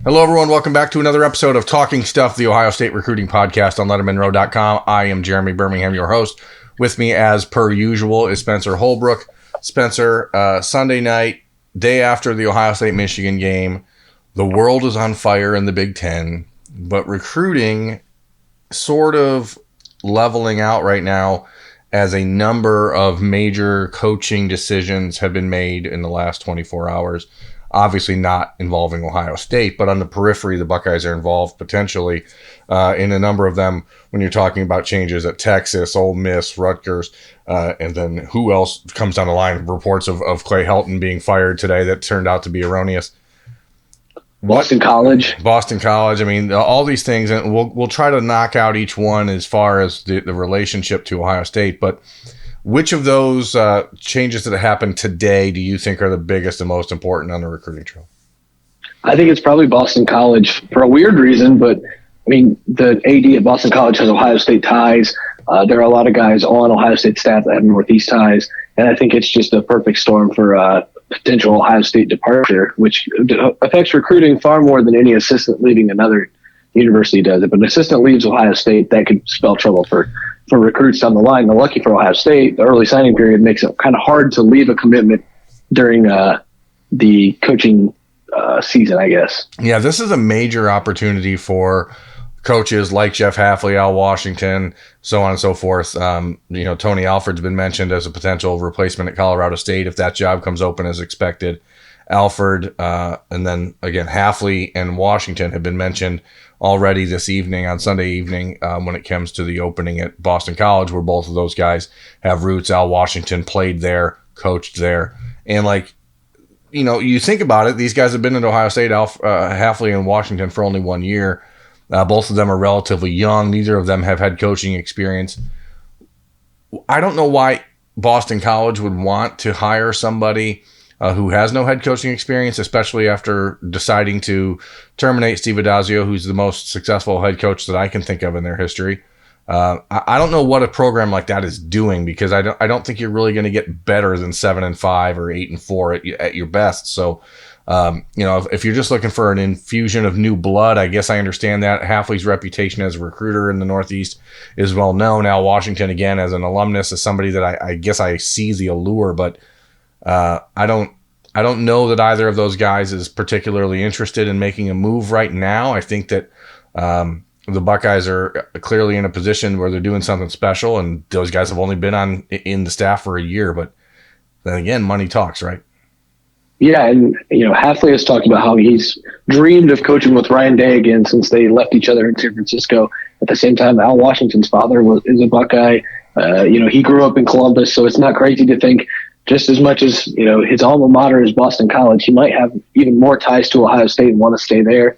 Hello, everyone. Welcome back to another episode of Talking Stuff, the Ohio State recruiting podcast on LettermenRow.com. I am Jeremy Birmingham, your host. With me, as per usual, is Spencer Holbrook. Spencer, Sunday night, day after the Ohio State-Michigan game, the world is on fire in the Big Ten, but recruiting sort of leveling out right now as a number of major coaching decisions have been made in the last 24 hours. Obviously not involving Ohio State, but on the periphery, the Buckeyes are involved potentially in a number of them when you're talking about changes at Texas, Ole Miss, Rutgers, and then who else comes down the line? Reports of Clay Helton being fired today that turned out to be erroneous. Boston College. I mean, all these things, and we'll try to knock out each one as far as the relationship to Ohio State, but which of those changes that have happened today do you think are the biggest and most important on the recruiting trail? I think it's probably Boston College for a weird reason, but I mean, the AD at Boston College has Ohio State ties. There are a lot of guys on Ohio State staff that have Northeast ties, and I think it's just a perfect storm for potential Ohio State departure, which affects recruiting far more than any assistant leaving another university does. If an assistant leaves Ohio State, that could spell trouble for recruits down the line. And lucky for Ohio State, the early signing period makes it kind of hard to leave a commitment during the coaching season, I guess. Yeah, this is a major opportunity for coaches like Jeff Hafley, Al Washington, so on and so forth. Tony Alford's been mentioned as a potential replacement at Colorado State if that job comes open as expected. Alford, and then again, Hafley and Washington have been mentioned already this evening, on Sunday evening, when it comes to the opening at Boston College, where both of those guys have roots. Al Washington played there, coached there. And you think about it, these guys have been at Ohio State, Hafley and Washington, for only 1 year. Both of them are relatively young. Neither of them have had coaching experience. I don't know why Boston College would want to hire somebody who has no head coaching experience, especially after deciding to terminate Steve Addazio, who's the most successful head coach that I can think of in their history. I don't know what a program like that is doing, because I don't think you're really going to get better than 7-5 or 8-4 at your best. So, if you're just looking for an infusion of new blood, I guess I understand that. Hafley's reputation as a recruiter in the Northeast is well known. Al Washington, again, as an alumnus, is somebody that I guess I see the allure, but I don't know that either of those guys is particularly interested in making a move right now. I think that the Buckeyes are clearly in a position where they're doing something special, and those guys have only been in the staff for a year. But then again, money talks, right? Yeah, and Hafley has talked about how he's dreamed of coaching with Ryan Day again since they left each other in San Francisco. At the same time, Al Washington's father is a Buckeye. He grew up in Columbus, so it's not crazy to think, just as much as his alma mater is Boston College, he might have even more ties to Ohio State and want to stay there.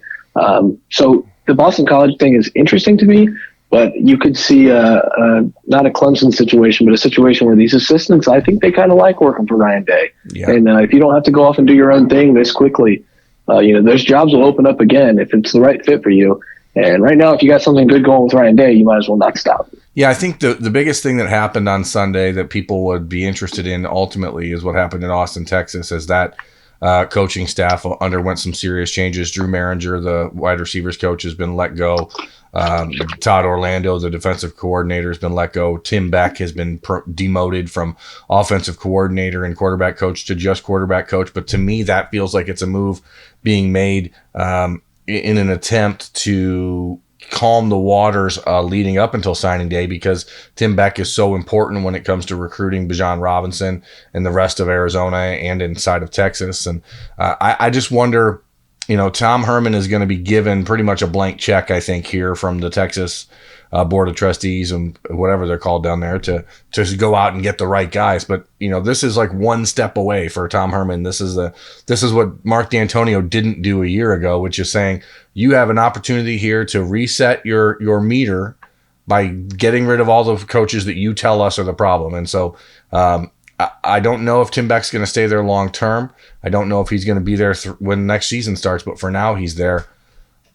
So the Boston College thing is interesting to me, but you could see not a Clemson situation, but a situation where these assistants, I think they kind of like working for Ryan Day. Yeah. And if you don't have to go off and do your own thing this quickly, those jobs will open up again if it's the right fit for you. And right now, if you got something good going with Ryan Day, you might as well not stop. Yeah, I think the biggest thing that happened on Sunday that people would be interested in ultimately is what happened in Austin, Texas, as that coaching staff underwent some serious changes. Drew Maringer, the wide receivers coach, has been let go. Todd Orlando, the defensive coordinator, has been let go. Tim Beck has been demoted from offensive coordinator and quarterback coach to just quarterback coach. But to me, that feels like it's a move being made in an attempt to calm the waters leading up until signing day, because Tim Beck is so important when it comes to recruiting Bijan Robinson and the rest of Arizona and inside of Texas. And I just wonder, Tom Herman is going to be given pretty much a blank check, I think, here from the Texas Board of Trustees and whatever they're called down there to go out and get the right guys. But, this is like one step away for Tom Herman. This is what Mark D'Antonio didn't do a year ago, which is saying you have an opportunity here to reset your meter by getting rid of all the coaches that you tell us are the problem. And so I don't know if Tim Beck's going to stay there long term. I don't know if he's going to be there when next season starts, but for now he's there.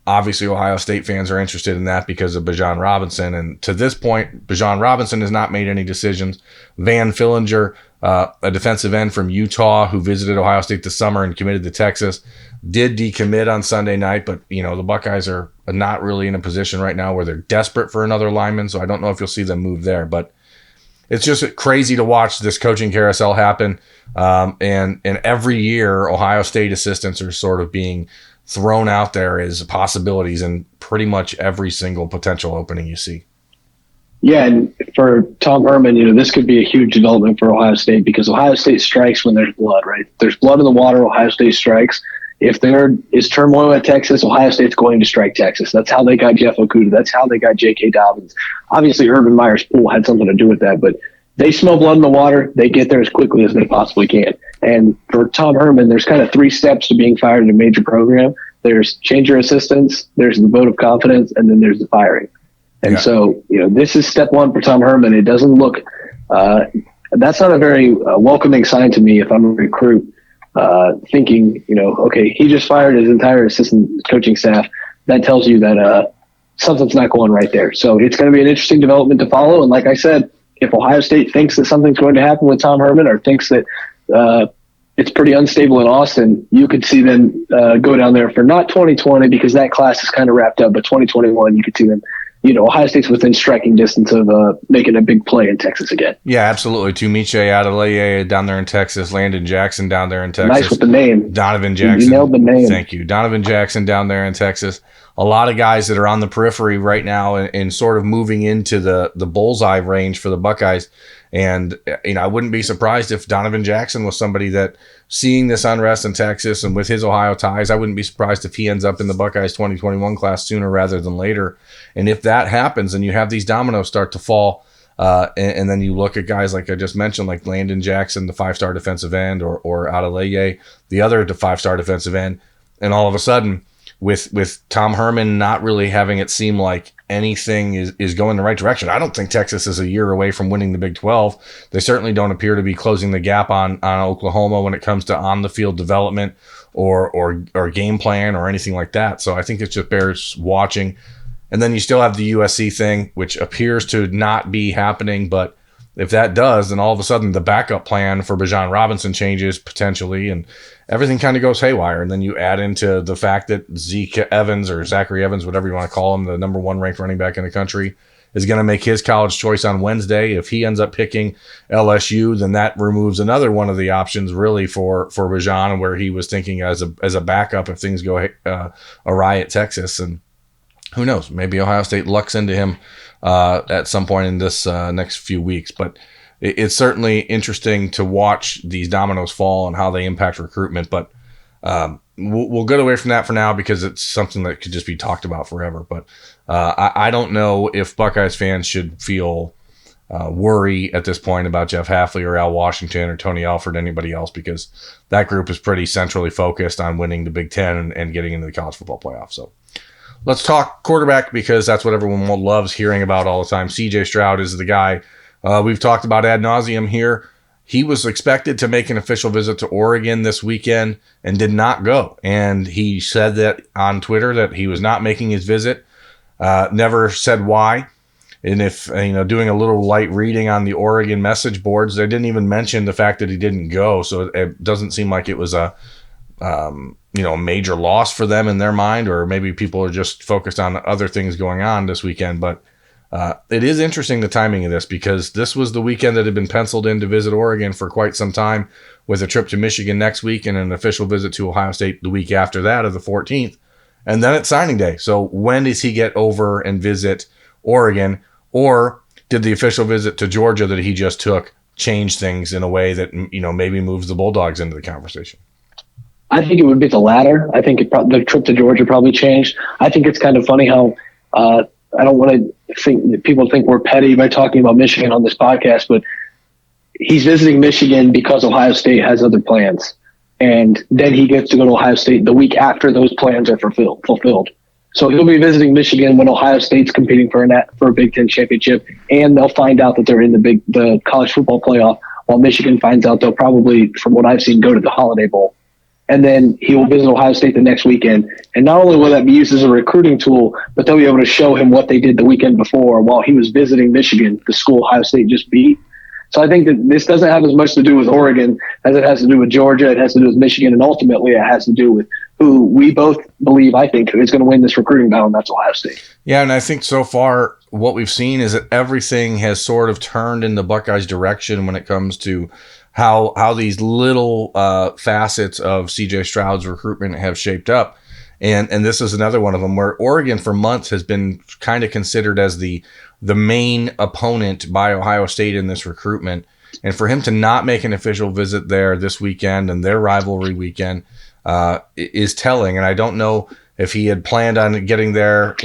Obviously, Ohio State fans are interested in that because of Bijan Robinson. And to this point, Bijan Robinson has not made any decisions. Van Fillinger, a defensive end from Utah who visited Ohio State this summer and committed to Texas, did decommit on Sunday night. But, the Buckeyes are not really in a position right now where they're desperate for another lineman. So I don't know if you'll see them move there. But it's just crazy to watch this coaching carousel happen. And every year, Ohio State assistants are sort of being thrown out there as possibilities in pretty much every single potential opening you see. Yeah, and for Tom Herman, this could be a huge development for Ohio State because Ohio State strikes when there's blood, right? If there's blood in the water, Ohio State strikes. If there is turmoil at Texas, Ohio State's going to strike Texas. That's how they got Jeff Okudah. That's how they got J.K. Dobbins. Obviously, Urban Meyer's pool had something to do with that, but they smell blood in the water. They get there as quickly as they possibly can. And for Tom Herman, there's kind of 3 steps to being fired in a major program. There's change your assistants, there's the vote of confidence, and then there's the firing. And so, this is step 1 for Tom Herman. It doesn't look that's not a very welcoming sign to me if I'm a recruit thinking, okay, he just fired his entire assistant coaching staff. That tells you that something's not going right there. So it's going to be an interesting development to follow. And like I said, if Ohio State thinks that something's going to happen with Tom Herman or thinks that it's pretty unstable in Austin, you could see them go down there for not 2020 because that class is kind of wrapped up, but 2021, you could see them, Ohio State's within striking distance of making a big play in Texas again. Yeah, absolutely. Tumiche Adeleye down there in Texas, Landon Jackson down there in Texas. Nice with the name. Donovan Jackson. You nailed the name. Thank you. Donovan Jackson down there in Texas. A lot of guys that are on the periphery right now and sort of moving into the bullseye range for the Buckeyes. And, I wouldn't be surprised if Donovan Jackson was somebody that, seeing this unrest in Texas and with his Ohio ties, I wouldn't be surprised if he ends up in the Buckeyes 2021 class sooner rather than later. And if that happens and you have these dominoes start to fall, and then you look at guys like I just mentioned, like Landon Jackson, the 5-star defensive end, or Adeleye, the other 5-star defensive end, and all of a sudden, with Tom Herman not really having it seem like anything is going the right direction. I don't think Texas is a year away from winning the Big 12. They certainly don't appear to be closing the gap on Oklahoma when it comes to on-the-field development or game plan or anything like that. So I think it just bears watching. And then you still have the USC thing, which appears to not be happening, but if that does, then all of a sudden the backup plan for Bijan Robinson changes potentially, and everything kind of goes haywire. And then you add into the fact that Zeke Evans or Zachary Evans, whatever you want to call him, the number 1 ranked running back in the country, is going to make his college choice on Wednesday. If he ends up picking LSU, then that removes another one of the options really for Bijan, where he was thinking as a backup if things go awry at Texas. And who knows, maybe Ohio State lucks into him at some point in this next few weeks. But it's certainly interesting to watch these dominoes fall and how they impact recruitment. But we'll get away from that for now because it's something that could just be talked about forever. But I don't know if Buckeyes fans should feel worry at this point about Jeff Hafley or Al Washington or Tony Alford, anybody else, because that group is pretty centrally focused on winning the Big Ten and getting into the college football playoff. So let's talk quarterback because that's what everyone loves hearing about all the time. C.J. Stroud is the guy we've talked about ad nauseum here. He was expected to make an official visit to Oregon this weekend and did not go. And he said that on Twitter that he was not making his visit, never said why. And if, doing a little light reading on the Oregon message boards, they didn't even mention the fact that he didn't go. So it doesn't seem like it was a major loss for them in their mind, or maybe people are just focused on other things going on this weekend. But it is interesting, the timing of this, because this was the weekend that had been penciled in to visit Oregon for quite some time, with a trip to Michigan next week and an official visit to Ohio State the week after that of the 14th. And then it's signing day. So when does he get over and visit Oregon? Or did the official visit to Georgia that he just took change things in a way that, maybe moves the Bulldogs into the conversation? I think it would be the latter. I think the trip to Georgia probably changed. I think it's kind of funny how I don't want to think that people think we're petty by talking about Michigan on this podcast, but he's visiting Michigan because Ohio State has other plans. And then he gets to go to Ohio State the week after those plans are fulfilled. So he'll be visiting Michigan when Ohio State's competing for a Big Ten championship, and they'll find out that they're in the college football playoff, while Michigan finds out they'll probably, from what I've seen, go to the Holiday Bowl. and then he will visit Ohio State the next weekend. And not only will that be used as a recruiting tool, but they'll be able to show him what they did the weekend before while he was visiting Michigan, the school Ohio State just beat. So I think that this doesn't have as much to do with Oregon as it has to do with Georgia. It has to do with Michigan, and ultimately it has to do with who we both believe, I think, is going to win this recruiting battle, and that's Ohio State. Yeah, and I think so far what we've seen is that everything has sort of turned in the Buckeyes' direction when it comes to how these little facets of CJ Stroud's recruitment have shaped up. And this is another one of them where Oregon for months has been kind of considered as the main opponent by Ohio State in this recruitment. And for him to not make an official visit there this weekend and their rivalry weekend is telling. And I don't know if he had planned on getting there,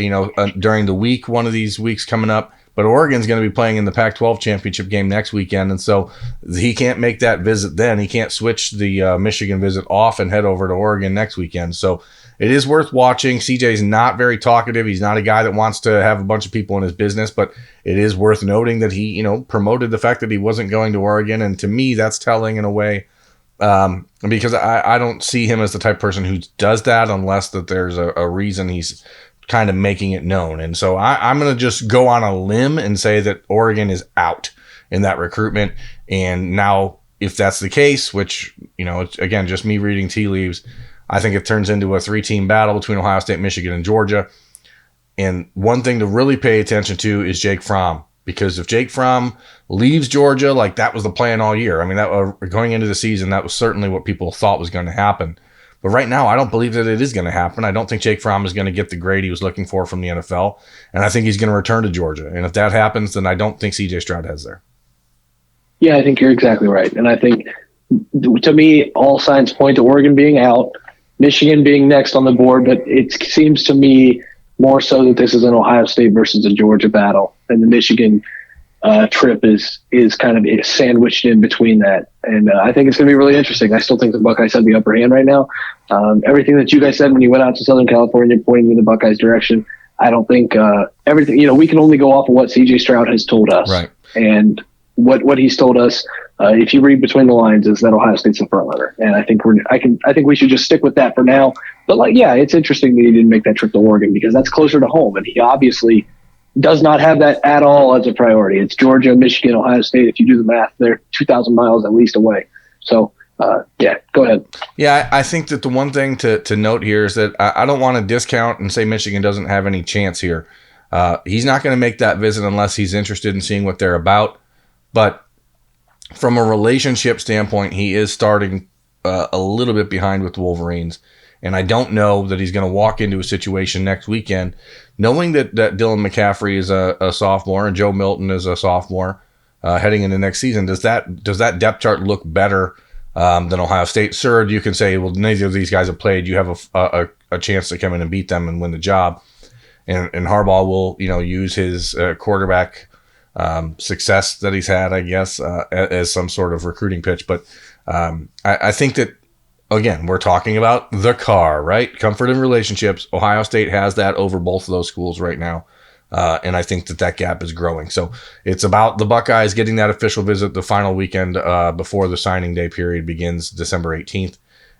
during the week, one of these weeks coming up. But Oregon's going to be playing in the Pac-12 championship game next weekend, and so he can't make that visit then. He can't switch the Michigan visit off and head over to Oregon next weekend. So it is worth watching. CJ's not very talkative. He's not a guy that wants to have a bunch of people in his business, but it is worth noting that he, promoted the fact that he wasn't going to Oregon, and to me, that's telling in a way, because I don't see him as the type of person who does that unless that there's a reason he's kind of making it known. And so I'm going to just go on a limb and say that Oregon is out in that recruitment. And now if that's the case, which, it's, again, just me reading tea leaves, I think it turns into a 3-team battle between Ohio State, Michigan, and Georgia. And one thing to really pay attention to is Jake Fromm, because if Jake Fromm leaves Georgia, like that was the plan all year. I mean, that going into the season, that was certainly what people thought was going to happen. But right now, I don't believe that it is going to happen. I don't think Jake Fromm is going to get the grade he was looking for from the NFL. And I think he's going to return to Georgia. And if that happens, then I don't think CJ Stroud has there. Yeah, I think you're exactly right. And I think, to me, all signs point to Oregon being out, Michigan being next on the board. But it seems to me more so that this is an Ohio State versus a Georgia battle. And the Michigan trip is kind of sandwiched in between that. And I think it's going to be really interesting. I still think the Buckeyes have the upper hand right now. Everything that you guys said when you went out to Southern California pointing in the Buckeyes direction, I don't think everything, we can only go off of what CJ Stroud has told us. Right. And what he's told us, if you read between the lines, is that Ohio State's the front runner. And I think I think we should just stick with that for now. But it's interesting that he didn't make that trip to Oregon because that's closer to home. And he obviously does not have that at all as a priority. It's Georgia, Michigan, Ohio State. If you do the math, they're 2,000 miles at least away. So, go ahead. Yeah, I think that the one thing to note here is that I don't want to discount and say Michigan doesn't have any chance here. He's not going to make that visit unless he's interested in seeing what they're about. But from a relationship standpoint, he is starting a little bit behind with the Wolverines. And I don't know that he's going to walk into a situation next weekend knowing that Dylan McCaffrey is a sophomore and Joe Milton is a sophomore heading into next season. Does that depth chart look better than Ohio State? Sure, you can say, well, neither of these guys have played. You have a chance to come in and beat them and win the job. And Harbaugh will, use his quarterback success that he's had, I guess, as some sort of recruiting pitch. But I think that, again, we're talking about the car, right? Comfort and relationships. Ohio State has that over both of those schools right now. And I think that gap is growing. So it's about the Buckeyes getting that official visit the final weekend before the signing day period begins December 18th.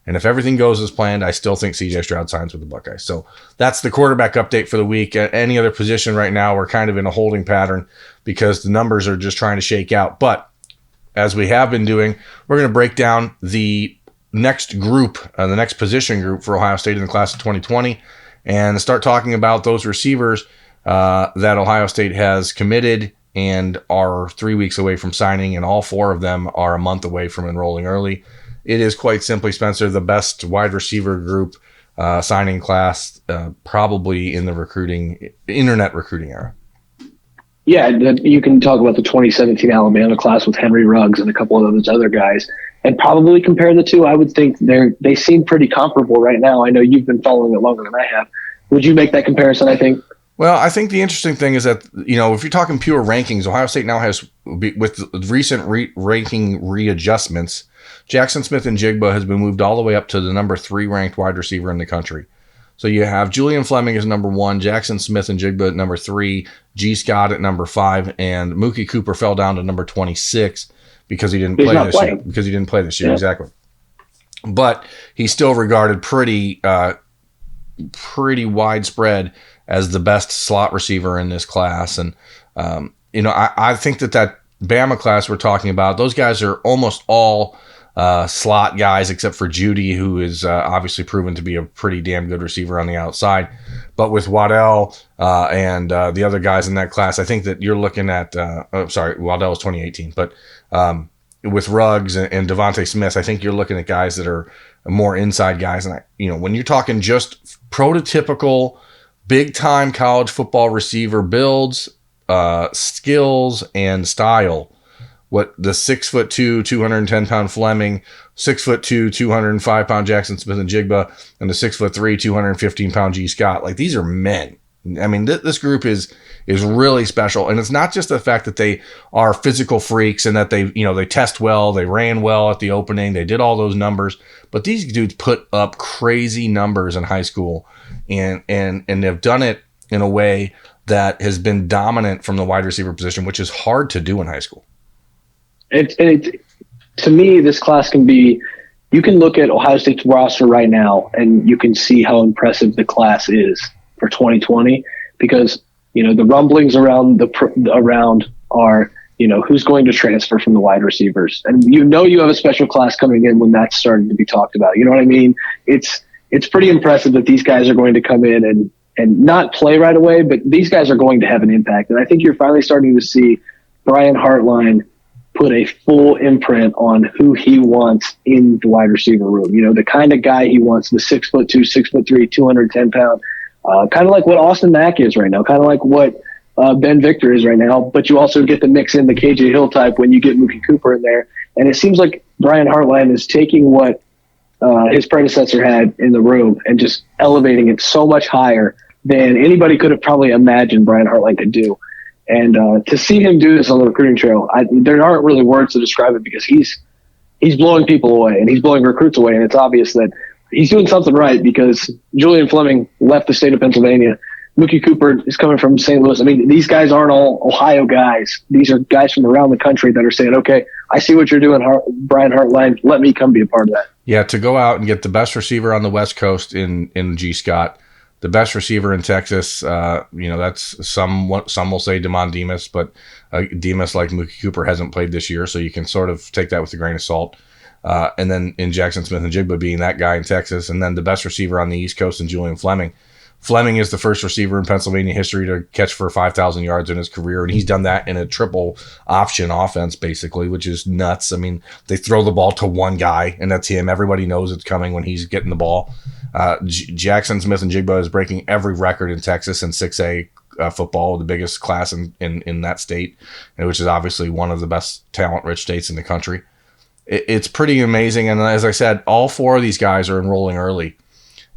And if everything goes as planned, I still think CJ Stroud signs with the Buckeyes. So that's the quarterback update for the week. Any other position right now, we're kind of in a holding pattern because the numbers are just trying to shake out. But as we have been doing, we're going to break down the next group, the next position group for Ohio State in the class of 2020 and start talking about those receivers that Ohio State has committed and are 3 weeks away from signing, and all 4 of them are a month away from enrolling early. It is quite simply, Spencer, the best wide receiver group signing class probably in the internet recruiting era. Yeah, you can talk about the 2017 Alabama class with Henry Ruggs and a couple of those other guys and probably compare the two. I would think they seem pretty comparable right now. I know you've been following it longer than I have. Would you make that comparison, I think? Well, I think the interesting thing is that, if you're talking pure rankings, Ohio State now has, with recent ranking readjustments, Jackson Smith-Njigba has been moved all the way up to the number 3 ranked wide receiver in the country. So you have Julian Fleming as number 1, Jackson Smith-Njigba at number 3, G. Scott at number 5, and Mookie Cooper fell down to number 26 because he didn't play this year. Because he didn't play this year, exactly. but he's still regarded pretty widespread as the best slot receiver in this class. And, I think that Bama class we're talking about, those guys are almost all slot guys except for Judy, who is obviously proven to be a pretty damn good receiver on the outside. But with Waddell and the other guys in that class, I think that you're looking at Waddell was 2018, but with Ruggs and Devontae Smith, I think you're looking at guys that are more inside guys. And when you're talking just prototypical big time college football receiver builds, skills and style, what the 6'2", 210-pound Fleming, 6'2", 205-pound Jackson Smith-Njigba, and the 6'3", 215-pound G. Scott, like, these are men. I mean, this group is really special, and it's not just the fact that they are physical freaks and that they test well, they ran well at the opening, they did all those numbers, but these dudes put up crazy numbers in high school, and they've done it in a way that has been dominant from the wide receiver position, which is hard to do in high school. To me, this class can be, you can look at Ohio State's roster right now and you can see how impressive the class is for 2020, because, the rumblings around are, who's going to transfer from the wide receivers. And you have a special class coming in when that's starting to be talked about. You know what I mean? It's pretty impressive that these guys are going to come in and not play right away, but these guys are going to have an impact. And I think you're finally starting to see Brian Hartline put a full imprint on who he wants in the wide receiver room. The kind of guy he wants, the 6'2", 6'3", 210-pound, kind of like what Austin Mack is right now, kind of like what Ben Victor is right now, but you also get to mix in the KJ Hill type when you get Mookie Cooper in there. And it seems like Brian Hartline is taking what his predecessor had in the room and just elevating it so much higher than anybody could have probably imagined Brian Hartline could do. And to see him do this on the recruiting trail, there aren't really words to describe it, because he's blowing people away and he's blowing recruits away. And it's obvious that he's doing something right, because Julian Fleming left the state of Pennsylvania. Mookie Cooper is coming from St. Louis. I mean, these guys aren't all Ohio guys. These are guys from around the country that are saying, okay, I see what you're doing, Brian Hartline. Let me come be a part of that. Yeah, to go out and get the best receiver on the West Coast in G. Scott, the best receiver in Texas, that's some will say Demond Demas, but Demas, like Mookie Cooper, hasn't played this year, so you can sort of take that with a grain of salt. And then in Jackson Smith-Njigba being that guy in Texas, and then the best receiver on the East Coast in Julian Fleming. Fleming is the first receiver in Pennsylvania history to catch for 5,000 yards in his career, and he's done that in a triple option offense, basically, which is nuts. I mean, they throw the ball to one guy, and that's him. Everybody knows it's coming when he's getting the ball. Jackson Smith-Njigba is breaking every record in Texas in 6A football, the biggest class in that state, which is obviously one of the best talent-rich states in the country. It's pretty amazing, and as I said, all four of these guys are enrolling early,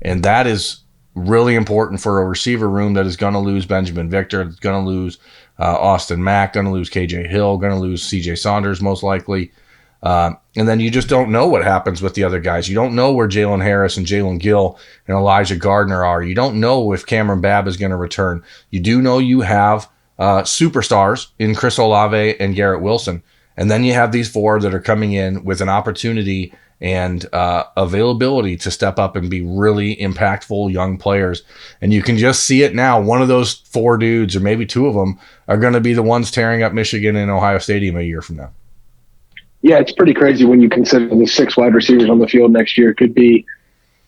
and that is really important for a receiver room that is going to lose Benjamin Victor, that's going to lose Austin Mack, going to lose KJ Hill, going to lose CJ Saunders most likely. And then you just don't know what happens with the other guys. You don't know where Jalen Harris and Jalen Gill and Elijah Gardner are. You don't know if Cameron Babb is going to return. You do know you have superstars in Chris Olave and Garrett Wilson. And then you have these four that are coming in with an opportunity and availability to step up and be really impactful young players. And you can just see it now. One of those four dudes, or maybe two of them, are going to be the ones tearing up Michigan and Ohio Stadium a year from now. Yeah, it's pretty crazy when you consider the 6 wide receivers on the field next year. It could be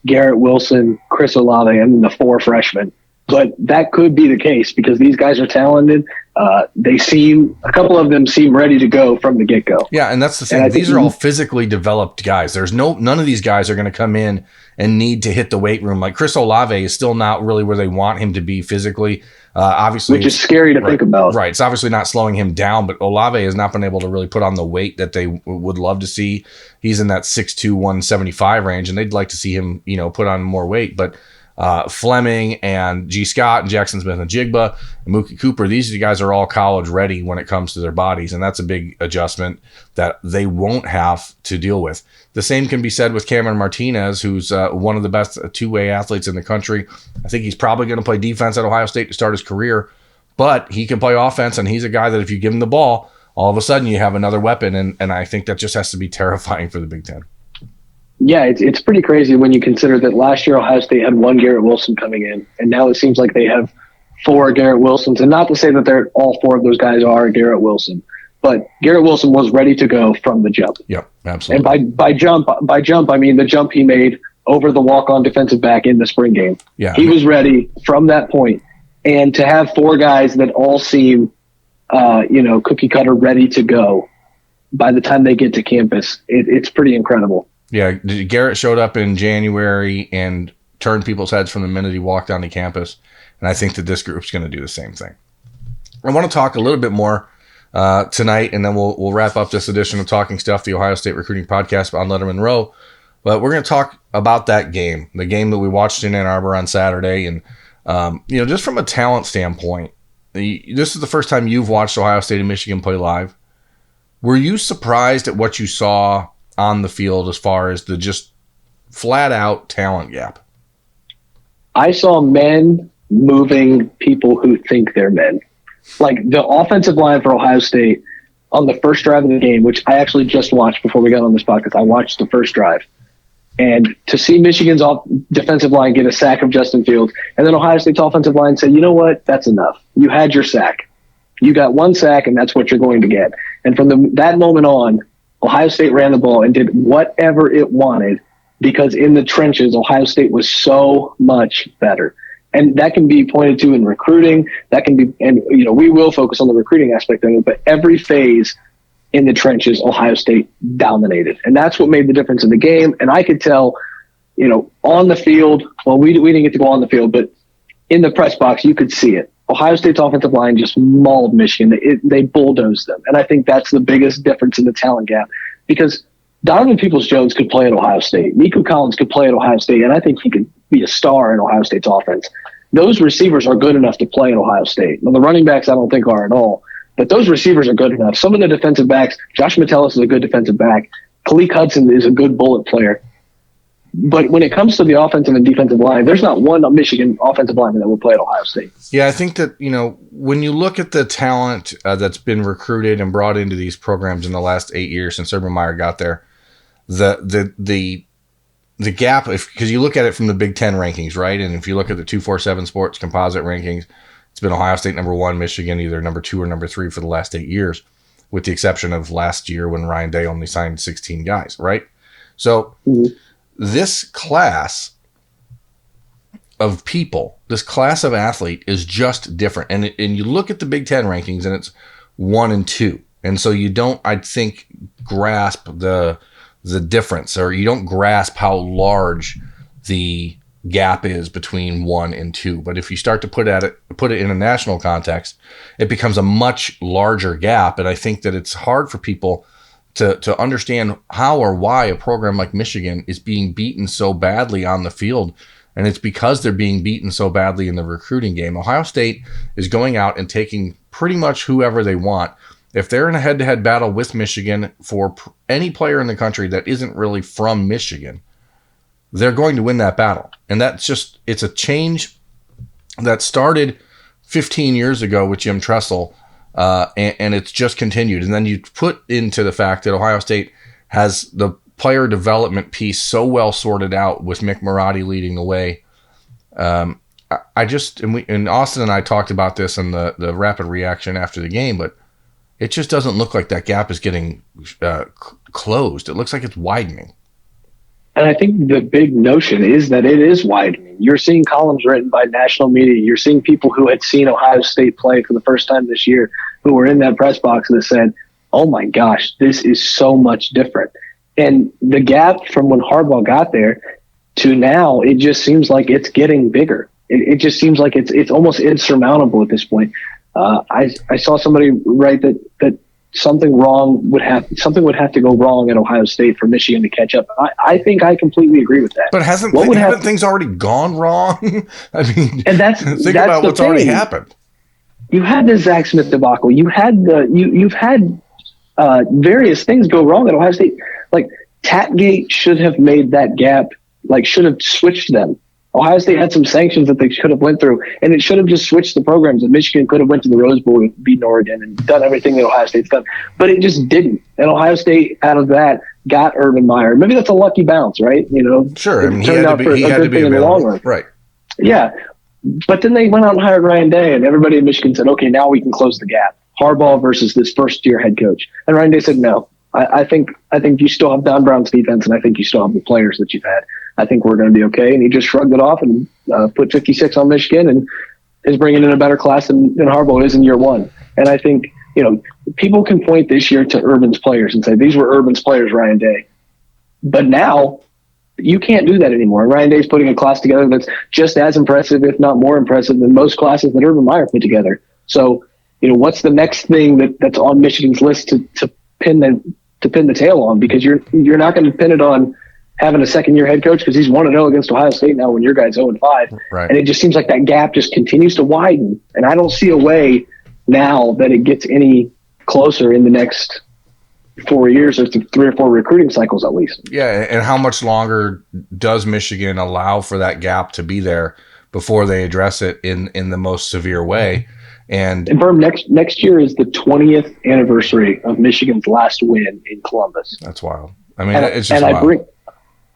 Garrett Wilson, Chris Olave, and the 4 freshmen. But that could be the case because these guys are talented. A couple of them seem ready to go from the get-go. Yeah, and that's the thing. These are all physically developed guys. There's none of these guys are going to come in and need to hit the weight room. Like Chris Olave is still not really where they want him to be physically. Obviously, which is scary to think about. Right. It's obviously not slowing him down, but Olave has not been able to really put on the weight that they would love to see. He's in that 6'2", 175 range, and they'd like to see him, put on more weight. But Fleming and G. Scott and Jackson Smith-Njigba and Mookie Cooper, these guys are all college ready when it comes to their bodies, and that's a big adjustment that they won't have to deal with. The same can be said with Cameron Martinez, who's one of the best two-way athletes in the country. I think he's probably going to play defense at Ohio State to start his career, but he can play offense, and he's a guy that if you give him the ball, all of a sudden you have another weapon, and I think that just has to be terrifying for the Big Ten. Yeah, it's pretty crazy when you consider that last year Ohio State had one Garrett Wilson coming in, and now it seems like they have four Garrett Wilsons. And not to say that they're all four of those guys are Garrett Wilson, but Garrett Wilson was ready to go from the jump. Yep, absolutely. And by jump, I mean the jump he made over the walk-on defensive back in the spring game. Yeah, he was ready from that point. And to have four guys that all seem, cookie cutter ready to go by the time they get to campus, it's pretty incredible. Yeah, Garrett showed up in January and turned people's heads from the minute he walked onto campus, and I think that this group's going to do the same thing. I want to talk a little bit more tonight, and then we'll wrap up this edition of Talking Stuff, the Ohio State recruiting podcast on Lettermen Row. But we're going to talk about that game, the game that we watched in Ann Arbor on Saturday, and just from a talent standpoint, this is the first time you've watched Ohio State and Michigan play live. Were you surprised at what you saw on the field as far as the just flat out talent gap? I saw men moving people who think they're men. Like the offensive line for Ohio State on the first drive of the game, which I actually just watched before we got on this podcast. I watched the first drive. And to see Michigan's defensive line get a sack of Justin Fields, and then Ohio State's offensive line said, you know what, that's enough. You had your sack. You got one sack, and that's what you're going to get. And from that moment on, Ohio State ran the ball and did whatever it wanted because in the trenches, Ohio State was so much better. And that can be pointed to in recruiting. That can be, and we will focus on the recruiting aspect of it, but every phase in the trenches, Ohio State dominated. And that's what made the difference in the game. And I could tell, on the field, well, we didn't get to go on the field, but in the press box, you could see it. Ohio State's offensive line just mauled Michigan. They bulldozed them. And I think that's the biggest difference in the talent gap because Donovan Peoples-Jones could play at Ohio State. Nico Collins could play at Ohio State, and I think he could be a star in Ohio State's offense. Those receivers are good enough to play at Ohio State. Now, the running backs I don't think are at all, but those receivers are good enough. Some of the defensive backs, Josh Metellus is a good defensive back. Kalik Hudson is a good bullet player. But when it comes to the offensive and defensive line, there's not one Michigan offensive lineman that will play at Ohio State. Yeah, I think that, when you look at the talent that's been recruited and brought into these programs in the last 8 years since Urban Meyer got there, the gap, because you look at it from the Big Ten rankings, right? And if you look at the 247 Sports composite rankings, it's been Ohio State number 1, Michigan either number 2 or number 3 for the last 8 years, with the exception of last year when Ryan Day only signed 16 guys, right? So this class of people, this class of athlete is just different. And you look at the Big Ten rankings and it's 1 and 2. And so you don't, I think, grasp the difference, or you don't grasp how large the gap is between 1 and 2. But if you start to put it in a national context, it becomes a much larger gap. And I think that it's hard for people to understand how or why a program like Michigan is being beaten so badly on the field. And it's because they're being beaten so badly in the recruiting game. Ohio State is going out and taking pretty much whoever they want. If they're in a head-to-head battle with Michigan for any player in the country that isn't really from Michigan, they're going to win that battle. And it's a change that started 15 years ago with Jim Tressel, and it's just continued. And then you put into the fact that Ohio State has the player development piece so well sorted out with Mick Marotti leading the way. And Austin and I talked about this in the rapid reaction after the game, but it just doesn't look like that gap is getting closed. It looks like it's widening. And I think the big notion is that it is widening. You're seeing columns written by national media. You're seeing people who had seen Ohio State play for the first time this year who were in that press box that said, oh my gosh, this is so much different. And the gap from when Harbaugh got there to now, it just seems like it's getting bigger. It just seems like it's almost insurmountable at this point. I saw somebody write that something would have to go wrong at Ohio State for Michigan to catch up. I think I completely agree with that. But haven't things already gone wrong? I mean, and that's about what's already happened. You had the Zach Smith debacle. You've had various things go wrong at Ohio State. Like Tapgate should have made that gap. Like should have switched them. Ohio State had some sanctions that they could have went through, and it should have just switched the programs. And Michigan could have went to the Rose Bowl and beaten Oregon and done everything that Ohio State's done, but it just didn't. And Ohio State, out of that, got Urban Meyer. Maybe that's a lucky bounce, right? Sure. I mean, it turned out for a good thing in the long run. Right. Yeah. But then they went out and hired Ryan Day, and everybody in Michigan said, okay, now we can close the gap. Harbaugh versus this first-year head coach. And Ryan Day said, no. I think you still have Don Brown's defense, and I think you still have the players that you've had. I think we're going to be okay. And he just shrugged it off and put 56 on Michigan and is bringing in a better class than Harbaugh is in year one. And I think, people can point this year to Urban's players and say, these were Urban's players, Ryan Day. But now you can't do that anymore. And Ryan Day's putting a class together that's just as impressive, if not more impressive, than most classes that Urban Meyer put together. So, what's the next thing that's on Michigan's list to pin the tail on? Because you're not going to pin it on having a second-year head coach because he's 1-0 against Ohio State now when your guy's 0-5. Right. And it just seems like that gap just continues to widen. And I don't see a way now that it gets any closer in the next 4 years or 3 or 4 recruiting cycles at least. Yeah, and how much longer does Michigan allow for that gap to be there before they address it in the most severe way? And Berm, next year is the 20th anniversary of Michigan's last win in Columbus. That's wild. I mean, it's just wild.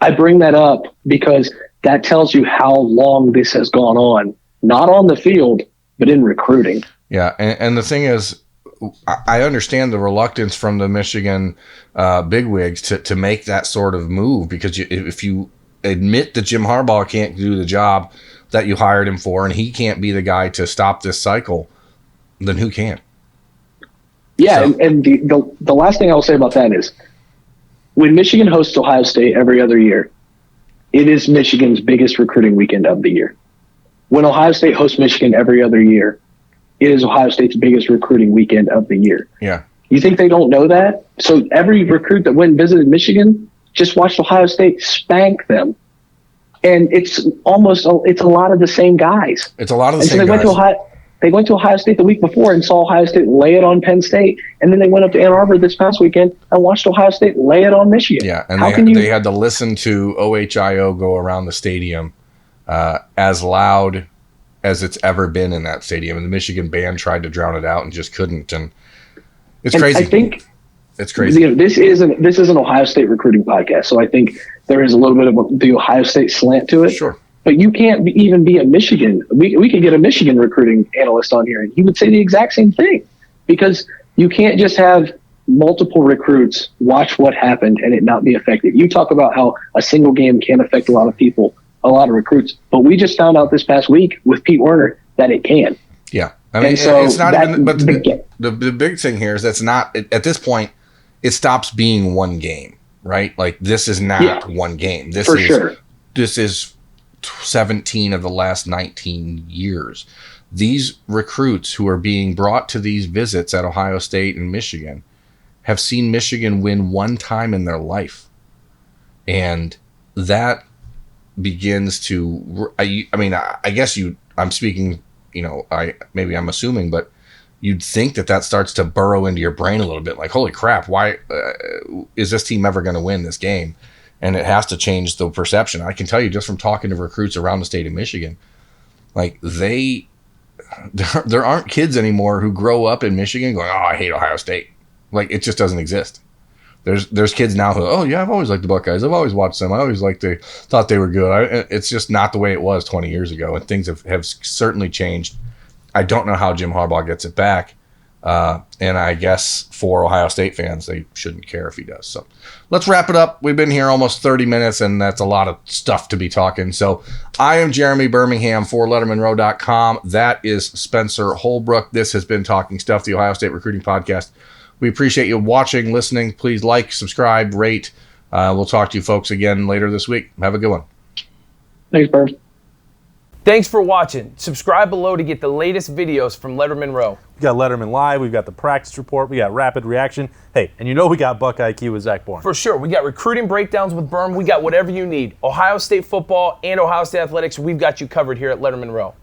I bring that up because that tells you how long this has gone on, not on the field, but in recruiting. Yeah, and the thing is, I understand the reluctance from the Michigan bigwigs to make that sort of move because if you admit that Jim Harbaugh can't do the job that you hired him for and he can't be the guy to stop this cycle, then who can? Yeah, so. and the last thing I'll say about that is when Michigan hosts Ohio State every other year, it is Michigan's biggest recruiting weekend of the year. When Ohio State hosts Michigan every other year, it is Ohio State's biggest recruiting weekend of the year. Yeah. You think they don't know that? So every recruit that went and visited Michigan just watched Ohio State spank them. And it's a lot of the same guys. It's a lot of the same guys. They went to Ohio State the week before and saw Ohio State lay it on Penn State. And then they went up to Ann Arbor this past weekend and watched Ohio State lay it on Michigan. Yeah, and they had to listen to OHIO go around the stadium as loud as it's ever been in that stadium. And the Michigan band tried to drown it out and just couldn't. And it's crazy. I think it's crazy. This is an Ohio State recruiting podcast. So I think there is a little bit of the Ohio State slant to it. Sure. But you can't even be a Michigan. We could get a Michigan recruiting analyst on here, and he would say the exact same thing. Because you can't just have multiple recruits watch what happened and it not be effective. You talk about how a single game can affect a lot of people, a lot of recruits. But we just found out this past week with Pete Werner that it can. Yeah. I mean, so it's not even – but the big thing here is that's not – at this point, it stops being one game, right? Like, this is not one game. This is 17 of the last 19 years. These recruits who are being brought to these visits at Ohio State and Michigan have seen Michigan win one time in their life. And that begins to, I mean, I guess I'm speaking, maybe I'm assuming, but you'd think that starts to burrow into your brain a little bit. Like, holy crap, why is this team ever going to win this game? And it has to change the perception. I can tell you just from talking to recruits around the state of Michigan, like there aren't kids anymore who grow up in Michigan going, oh, I hate Ohio State. Like, it just doesn't exist. There's kids now who, oh yeah, I've always liked the Buckeyes. I've always watched them. I always thought they were good. It's just not the way it was 20 years ago. And things have certainly changed. I don't know how Jim Harbaugh gets it back. And I guess for Ohio State fans, they shouldn't care if he does. So let's wrap it up. We've been here almost 30 minutes, and that's a lot of stuff to be talking. So I am Jeremy Birmingham for LettermenRow.com. That is Spencer Holbrook. This has been Talking Stuff, the Ohio State Recruiting Podcast. We appreciate you watching, listening. Please like, subscribe, rate. We'll talk to you folks again later this week. Have a good one. Thanks, Bird. Thanks for watching. Subscribe below to get the latest videos from Lettermen Row. We got Letterman Live, we've got the practice report, we got rapid reaction. Hey, and we got Buckeye Q with Zach Bourne. For sure. We got recruiting breakdowns with Berm. We got whatever you need. Ohio State football and Ohio State athletics, we've got you covered here at Lettermen Row.